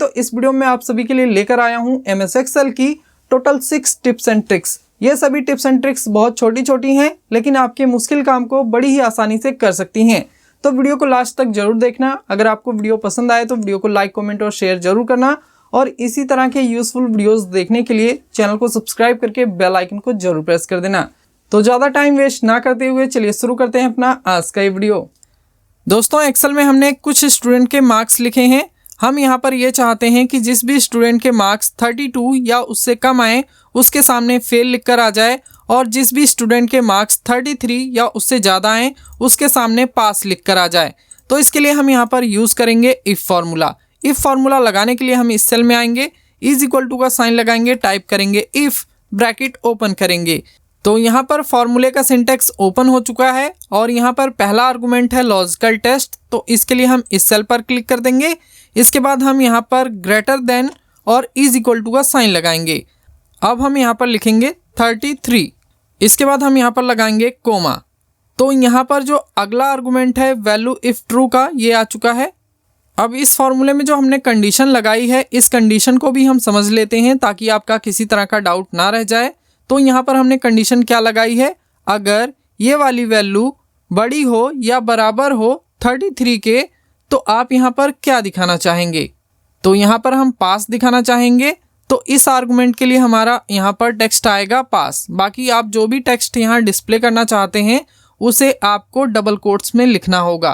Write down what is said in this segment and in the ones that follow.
तो इस वीडियो में आप सभी के लिए लेकर आया हूं MS एक्सेल की टोटल 6 टिप्स एंड ट्रिक्स। ये सभी टिप्स एंड ट्रिक्स बहुत छोटी छोटी हैं, लेकिन आपके मुश्किल काम को बड़ी ही आसानी से कर सकती हैं। तो वीडियो को लास्ट तक जरूर देखना। अगर आपको वीडियो पसंद आए तो वीडियो को लाइक, कमेंट और शेयर जरूर करना। और इसी तरह के यूजफुल वीडियोस देखने के लिए चैनल को सब्सक्राइब करके बेल आइकन को जरूर प्रेस कर देना। तो ज़्यादा टाइम वेस्ट ना करते हुए चलिए शुरू करते हैं अपना आज का ये वीडियो। दोस्तों, एक्सेल में हमने कुछ स्टूडेंट के मार्क्स लिखे हैं। हम यहाँ पर ये चाहते हैं कि जिस भी स्टूडेंट के मार्क्स 32 या उससे कम आए उसके सामने फेल लिखकर आ जाए, और जिस भी स्टूडेंट के मार्क्स 33 या उससे ज़्यादा आए उसके सामने पास लिखकर आ जाए। तो इसके लिए हम यहाँ पर यूज़ करेंगे इफ़ फार्मूला। इफ़ फार्मूला लगाने के लिए हम इस सेल में आएंगे, इज इक्वल टू का साइन लगाएंगे, टाइप करेंगे इफ़, ब्रैकेट ओपन करेंगे। तो यहाँ पर फॉर्मूले का सिंटेक्स ओपन हो चुका है और यहाँ पर पहला आर्गुमेंट है लॉजिकल टेस्ट। तो इसके लिए हम इस सेल पर क्लिक कर देंगे। इसके बाद हम यहाँ पर ग्रेटर देन और इज इक्वल टू का साइन लगाएंगे। अब हम यहाँ पर लिखेंगे 33। इसके बाद हम यहाँ पर लगाएंगे कोमा। तो यहाँ पर जो अगला आर्गुमेंट है वैल्यू इफ़ ट्रू का, ये आ चुका है। अब इस फॉर्मूले में जो हमने कंडीशन लगाई है, इस कंडीशन को भी हम समझ लेते हैं ताकि आपका किसी तरह का डाउट ना रह जाए। तो यहाँ पर हमने कंडीशन क्या लगाई है, अगर ये वाली वैल्यू बड़ी हो या बराबर हो 33 के तो आप यहाँ पर क्या दिखाना चाहेंगे। तो यहाँ पर हम पास दिखाना चाहेंगे। तो इस आर्गुमेंट के लिए हमारा यहाँ पर टेक्स्ट आएगा पास। बाकी आप जो भी टेक्स्ट यहाँ डिस्प्ले करना चाहते हैं उसे आपको डबल कोट्स में लिखना होगा।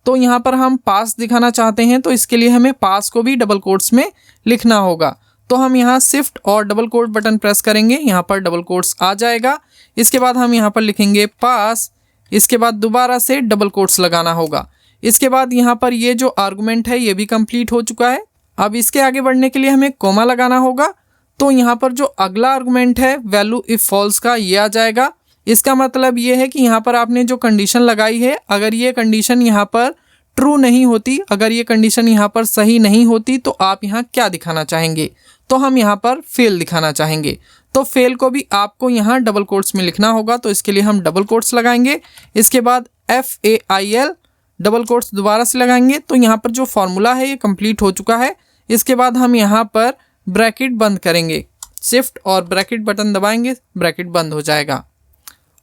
तो यहाँ पर हम पास दिखाना चाहते हैं तो इसके लिए हमें पास को भी डबल कोट्स में लिखना होगा। तो हम यहाँ शिफ्ट और डबल कोट बटन प्रेस करेंगे, यहाँ पर डबल कोट्स आ जाएगा। इसके बाद हम यहाँ पर लिखेंगे पास। इसके बाद दोबारा से डबल कोट्स लगाना होगा। इसके बाद यहाँ पर ये जो आर्गुमेंट है ये भी कंप्लीट हो चुका है। अब इसके आगे बढ़ने के लिए हमें कोमा लगाना होगा। तो यहाँ पर जो अगला आर्गुमेंट है वैल्यू इफ फॉल्स का, ये आ जाएगा। इसका मतलब ये है कि यहाँ पर आपने जो कंडीशन लगाई है, अगर ये कंडीशन यहाँ पर ट्रू नहीं होती, अगर ये कंडीशन यहाँ पर सही नहीं होती तो आप यहाँ क्या दिखाना चाहेंगे। तो हम यहाँ पर फेल दिखाना चाहेंगे। तो फेल को भी आपको यहाँ डबल कोट्स में लिखना होगा। तो इसके लिए हम डबल कोट्स लगाएंगे। इसके बाद FAIL डबल कोट्स दोबारा से लगाएंगे। तो यहाँ पर जो फॉर्मूला है ये कंप्लीट हो चुका है। इसके बाद हम यहाँ पर ब्रैकेट बंद करेंगे, शिफ्ट और ब्रैकेट बटन दबाएंगे, ब्रैकेट बंद हो जाएगा।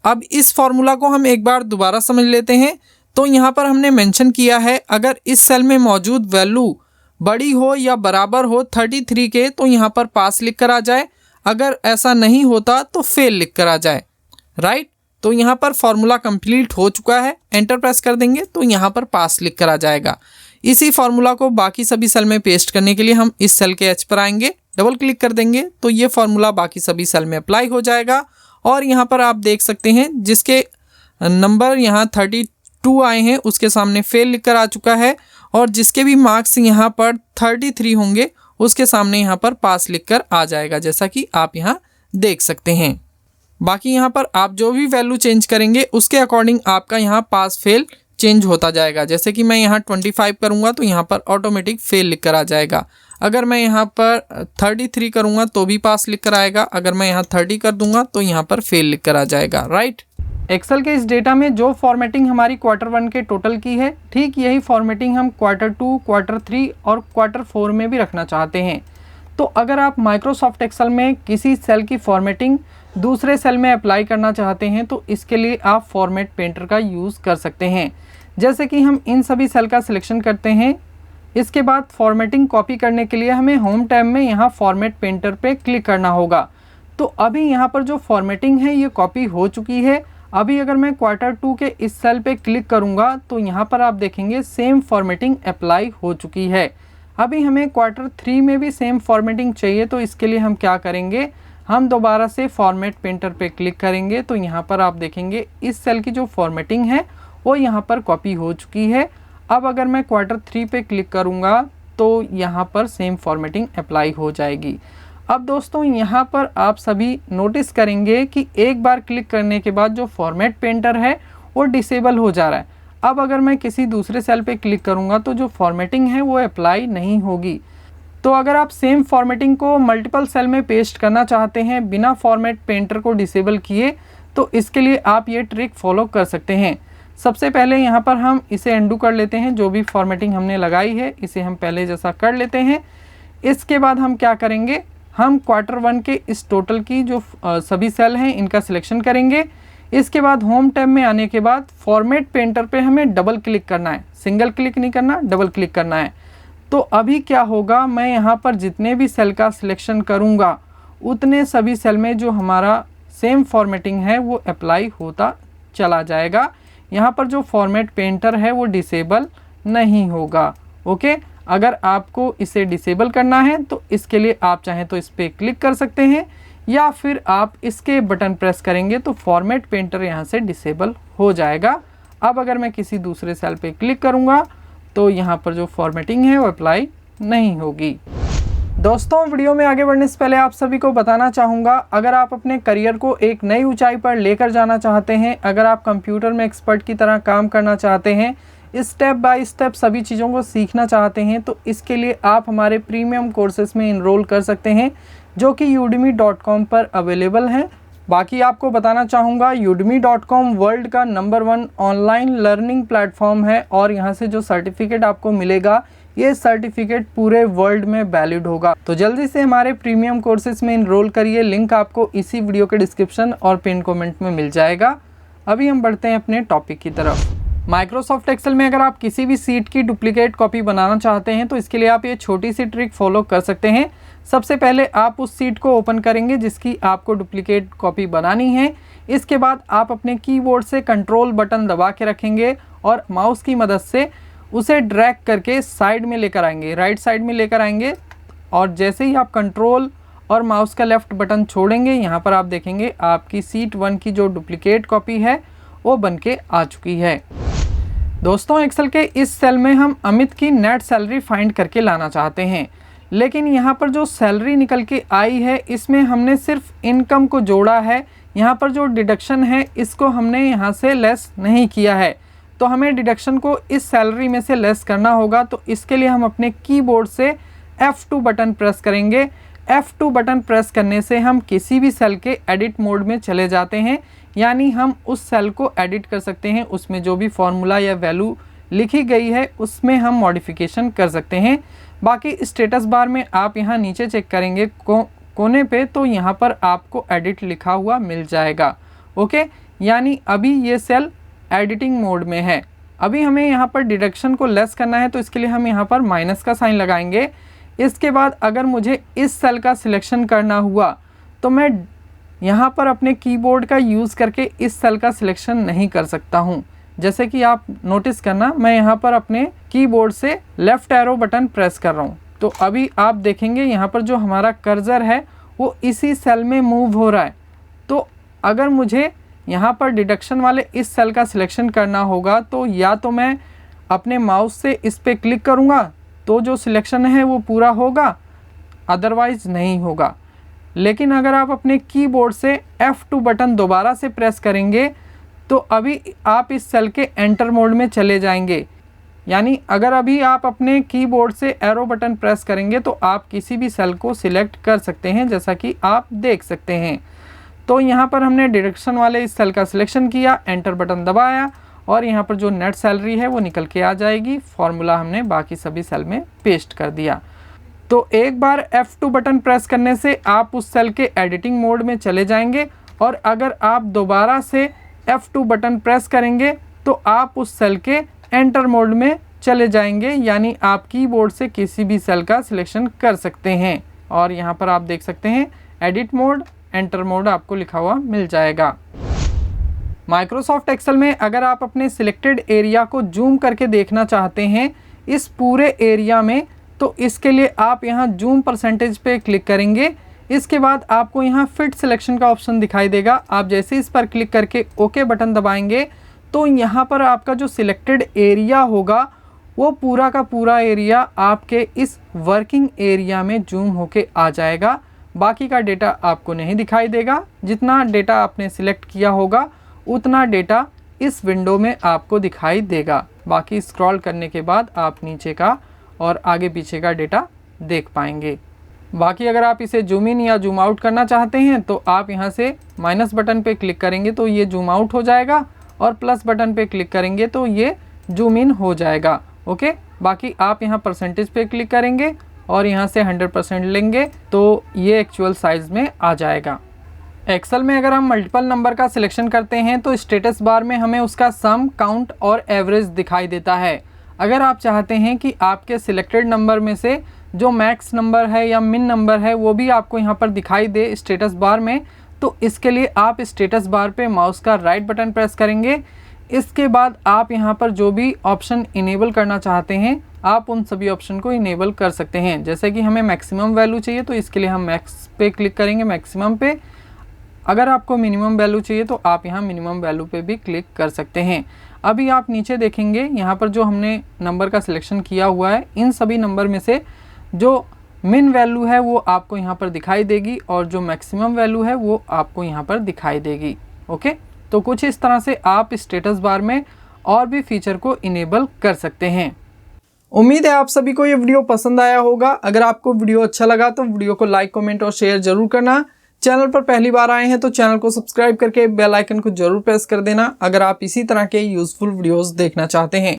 अब इस फॉर्मूला को हम एक बार दोबारा समझ लेते हैं। तो यहाँ पर हमने मेंशन किया है अगर इस सेल में मौजूद वैल्यू बड़ी हो या बराबर हो 33 के तो यहाँ पर पास लिख कर आ जाए, अगर ऐसा नहीं होता तो फेल लिख कर आ जाए। राइट। तो यहाँ पर फॉर्मूला कंप्लीट हो चुका है। एंटर प्रेस कर देंगे तो यहाँ पर पास लिख कर आ जाएगा। इसी फॉर्मूला को बाकी सभी सेल में पेस्ट करने के लिए हम इस सेल के एच पर आएंगे, डबल क्लिक कर देंगे तो ये फॉर्मूला बाकी सभी सेल में अप्लाई हो जाएगा। और यहाँ पर आप देख सकते हैं जिसके नंबर यहाँ 32 आए हैं उसके सामने फेल लिख कर आ चुका है, और जिसके भी मार्क्स यहाँ पर 33 होंगे उसके सामने यहाँ पर पास लिखकर आ जाएगा, जैसा कि आप यहाँ देख सकते हैं। बाकी यहाँ पर आप जो भी वैल्यू चेंज करेंगे उसके अकॉर्डिंग आपका यहाँ पास फेल चेंज होता जाएगा। जैसे कि मैं यहाँ 25 करूँगा तो यहाँ पर ऑटोमेटिक फेल लिख कर आ जाएगा। अगर मैं यहाँ पर 33 करूँगा तो भी पास लिख कर आएगा। अगर मैं यहाँ 30 कर दूंगा तो यहाँ पर फेल लिख कर आ जाएगा। राइट। एक्सेल के इस डेटा में जो फॉर्मेटिंग हमारी Q1 के टोटल की है, ठीक यही फॉर्मेटिंग हम Q2, Q3 और Q4 में भी रखना चाहते हैं। तो अगर आप माइक्रोसॉफ्ट एक्सेल में किसी सेल की फॉर्मेटिंग दूसरे सेल में अप्लाई करना चाहते हैं तो इसके लिए आप फॉर्मेट पेंटर का यूज़ कर सकते हैं। जैसे कि हम इन सभी सेल का सिलेक्शन करते हैं। इसके बाद फॉर्मेटिंग कॉपी करने के लिए हमें होम टैब में यहाँ फॉर्मेट पेंटर पे क्लिक करना होगा। तो अभी यहाँ पर जो फॉर्मेटिंग है ये कॉपी हो चुकी है। अभी अगर मैं Q2 के इस सेल पे क्लिक करूँगा तो यहाँ पर आप देखेंगे सेम फॉर्मेटिंग अप्लाई हो चुकी है। अभी हमें Q3 में भी सेम फॉर्मेटिंग चाहिए। तो इसके लिए हम क्या करेंगे, हम दोबारा से फॉर्मेट पेंटर पे क्लिक करेंगे। तो यहाँ पर आप देखेंगे इस सेल की जो फॉर्मेटिंग है वो यहाँ पर कॉपी हो चुकी है। अब अगर मैं Q3 पे क्लिक करूँगा तो यहाँ पर सेम फॉर्मेटिंग अप्लाई हो जाएगी। अब दोस्तों यहाँ पर आप सभी नोटिस करेंगे कि एक बार क्लिक करने के बाद जो फॉर्मेट पेंटर है वो डिसेबल हो जा रहा है। अब अगर मैं किसी दूसरे सेल पे क्लिक करूँगा तो जो फॉर्मेटिंग है वो अप्लाई नहीं होगी। तो अगर आप सेम फॉर्मेटिंग को मल्टीपल सेल में पेस्ट करना चाहते हैं बिना फॉर्मेट पेंटर को डिसेबल किए तो इसके लिए आप ये ट्रिक फॉलो कर सकते हैं। सबसे पहले यहाँ पर हम इसे अंडू कर लेते हैं। जो भी फॉर्मेटिंग हमने लगाई है इसे हम पहले जैसा कर लेते हैं। इसके बाद हम क्या करेंगे, हम Q1 के इस टोटल की जो सभी सेल हैं इनका सिलेक्शन करेंगे। इसके बाद होम टैब में आने के बाद फॉर्मेट पेंटर पे हमें डबल क्लिक करना है, सिंगल क्लिक नहीं करना, डबल क्लिक करना है। तो अभी क्या होगा, मैं यहाँ पर जितने भी सेल का सिलेक्शन करूँगा उतने सभी सेल में जो हमारा सेम फॉर्मेटिंग है वो अप्लाई होता चला जाएगा। यहाँ पर जो फॉर्मेट पेंटर है वो डिसेबल नहीं होगा। ओके, अगर आपको इसे डिसेबल करना है तो इसके लिए आप चाहें तो इस पर क्लिक कर सकते हैं, या फिर आप इसके बटन प्रेस करेंगे तो फॉर्मेट पेंटर यहाँ से डिसेबल हो जाएगा। अब अगर मैं किसी दूसरे सेल पे क्लिक करूँगा तो यहाँ पर जो फॉर्मेटिंग है वो अप्लाई नहीं होगी। दोस्तों, वीडियो में आगे बढ़ने से पहले आप सभी को बताना चाहूँगा, अगर आप अपने करियर को एक नई ऊंचाई पर लेकर जाना चाहते हैं, अगर आप कंप्यूटर में एक्सपर्ट की तरह काम करना चाहते हैं, स्टेप बाय स्टेप सभी चीज़ों को सीखना चाहते हैं, तो इसके लिए आप हमारे प्रीमियम कोर्सेज में इनरोल कर सकते हैं जो कि udemy.com पर अवेलेबल हैं। बाकी आपको बताना चाहूँगा, udemy.com वर्ल्ड का नंबर 1 ऑनलाइन लर्निंग प्लेटफॉर्म है और यहाँ से जो सर्टिफिकेट आपको मिलेगा ये सर्टिफिकेट पूरे वर्ल्ड में वैलिड होगा। तो जल्दी से हमारे प्रीमियम कोर्सेज में इनरोल करिए, लिंक आपको इसी वीडियो के डिस्क्रिप्शन और पिन कमेंट में मिल जाएगा। अभी हम बढ़ते हैं अपने टॉपिक की तरफ। माइक्रोसॉफ्ट एक्सेल में अगर आप किसी भी सीट की डुप्लीकेट कॉपी बनाना चाहते हैं तो इसके लिए आप ये छोटी सी ट्रिक फॉलो कर सकते हैं। सबसे पहले आप उस सीट को ओपन करेंगे जिसकी आपको डुप्लीकेट कॉपी बनानी है। इसके बाद आप अपने कीबोर्ड से कंट्रोल बटन दबा के रखेंगे और माउस की मदद से उसे ड्रैग करके साइड में लेकर आएंगे, राइट साइड में लेकर आएंगे, और जैसे ही आप कंट्रोल और माउस का लेफ़्ट बटन छोड़ेंगे यहाँ पर आप देखेंगे आपकी सीट 1 की जो डुप्लीकेट कॉपी है वो बन के आ चुकी है। दोस्तों, एक्सेल के इस सेल में हम अमित की नेट सैलरी फाइंड करके लाना चाहते हैं, लेकिन यहाँ पर जो सैलरी निकल के आई है इसमें हमने सिर्फ इनकम को जोड़ा है। यहाँ पर जो डिडक्शन है इसको हमने यहाँ से लेस नहीं किया है, तो हमें डिडक्शन को इस सैलरी में से लेस करना होगा। तो इसके लिए हम अपने कीबोर्ड से F2 बटन प्रेस करेंगे। F2 बटन प्रेस करने से हम किसी भी सेल के एडिट मोड में चले जाते हैं, यानी हम उस सेल को एडिट कर सकते हैं, उसमें जो भी फॉर्मूला या वैल्यू लिखी गई है उसमें हम मॉडिफिकेशन कर सकते हैं। बाकी स्टेटस बार में आप यहाँ नीचे चेक करेंगे कोने पे, तो यहाँ पर आपको एडिट लिखा हुआ मिल जाएगा। ओके, यानी अभी ये सेल एडिटिंग मोड में है। अभी हमें यहाँ पर डिडक्शन को लेस करना है, तो इसके लिए हम यहाँ पर माइनस का साइन लगाएंगे। इसके बाद अगर मुझे इस सेल का सिलेक्शन करना हुआ तो मैं यहाँ पर अपने कीबोर्ड का यूज़ करके इस सेल का सिलेक्शन नहीं कर सकता हूँ। जैसे कि आप नोटिस करना, मैं यहाँ पर अपने कीबोर्ड से लेफ़्ट एरो बटन प्रेस कर रहा हूँ, तो अभी आप देखेंगे यहाँ पर जो हमारा कर्सर है वो इसी सेल में मूव हो रहा है। तो अगर मुझे यहाँ पर डिडक्शन वाले इस सेल का सिलेक्शन करना होगा तो या तो मैं अपने माउस से इस पर क्लिक करूँगा तो जो सिलेक्शन है वो पूरा होगा, अदरवाइज़ नहीं होगा। लेकिन अगर आप अपने कीबोर्ड से F2 बटन दोबारा से प्रेस करेंगे तो अभी आप इस सेल के एंटर मोड में चले जाएंगे। यानी अगर अभी आप अपने कीबोर्ड से एरो बटन प्रेस करेंगे तो आप किसी भी सेल को सिलेक्ट कर सकते हैं, जैसा कि आप देख सकते हैं। तो यहाँ पर हमने डिडक्शन वाले इस सेल का सिलेक्शन किया, एंटर बटन दबाया और यहाँ पर जो नेट सैलरी है वो निकल के आ जाएगी। फॉर्मूला हमने बाकी सभी सेल में पेस्ट कर दिया। तो एक बार F2 बटन प्रेस करने से आप उस सेल के एडिटिंग मोड में चले जाएंगे, और अगर आप दोबारा से F2 बटन प्रेस करेंगे तो आप उस सेल के एंटर मोड में चले जाएंगे, यानी आप कीबोर्ड से किसी भी सेल का सिलेक्शन कर सकते हैं। और यहाँ पर आप देख सकते हैं एडिट मोड, एंटर मोड आपको लिखा हुआ मिल जाएगा। माइक्रोसॉफ्ट एक्सेल में अगर आप अपने सिलेक्टेड एरिया को जूम करके देखना चाहते हैं इस पूरे एरिया में, तो इसके लिए आप यहाँ जूम परसेंटेज पे क्लिक करेंगे। इसके बाद आपको यहाँ फिट सिलेक्शन का ऑप्शन दिखाई देगा। आप जैसे इस पर क्लिक करके ओके बटन दबाएंगे तो यहाँ पर आपका जो सिलेक्टेड एरिया होगा वो पूरा का पूरा एरिया आपके इस वर्किंग एरिया में जूम होके आ जाएगा। बाकी का डेटा आपको नहीं दिखाई देगा। जितना डेटा आपने सिलेक्ट किया होगा उतना डेटा इस विंडो में आपको दिखाई देगा। बाकी स्क्रॉल करने के बाद आप नीचे का और आगे पीछे का डेटा देख पाएंगे। बाकी अगर आप इसे जूम इन या जूम आउट करना चाहते हैं तो आप यहाँ से माइनस बटन पे क्लिक करेंगे तो ये जूम आउट हो जाएगा, और प्लस बटन पे क्लिक करेंगे तो ये जूम इन हो जाएगा। ओके, बाकी आप यहाँ परसेंटेज पे क्लिक करेंगे और यहाँ से 100% लेंगे तो ये एक्चुअल साइज़ में आ जाएगा। एक्सेल में अगर हम मल्टीपल नंबर का सिलेक्शन करते हैं तो स्टेटस बार में हमें उसका सम, काउंट और एवरेज दिखाई देता है। अगर आप चाहते हैं कि आपके सिलेक्टेड नंबर में से जो मैक्स नंबर है या मिन नंबर है वो भी आपको यहाँ पर दिखाई दे स्टेटस बार में, तो इसके लिए आप स्टेटस बार पे माउस का राइट बटन प्रेस करेंगे। इसके बाद आप यहाँ पर जो भी ऑप्शन इनेबल करना चाहते हैं आप उन सभी ऑप्शन को इनेबल कर सकते हैं। जैसे कि हमें मैक्सिमम वैल्यू चाहिए तो इसके लिए हम मैक्स पे क्लिक करेंगे, मैक्सिमम पे। अगर आपको मिनिमम वैल्यू चाहिए तो आप यहाँ मिनिमम वैल्यू पे भी क्लिक कर सकते हैं। अभी आप नीचे देखेंगे यहाँ पर जो हमने नंबर का सिलेक्शन किया हुआ है इन सभी नंबर में से जो मिन वैल्यू है वो आपको यहाँ पर दिखाई देगी और जो मैक्सिमम वैल्यू है वो आपको यहाँ पर दिखाई देगी। ओके, तो कुछ इस तरह से आप स्टेटस बार में और भी फीचर को इनेबल कर सकते हैं। उम्मीद है आप सभी को ये वीडियो पसंद आया होगा। अगर आपको वीडियो अच्छा लगा तो वीडियो को लाइक, कमेंट और शेयर जरूर करना। चैनल पर पहली बार आए हैं तो चैनल को सब्सक्राइब करके बेल आइकन को जरूर प्रेस कर देना अगर आप इसी तरह के यूजफुल वीडियोस देखना चाहते हैं।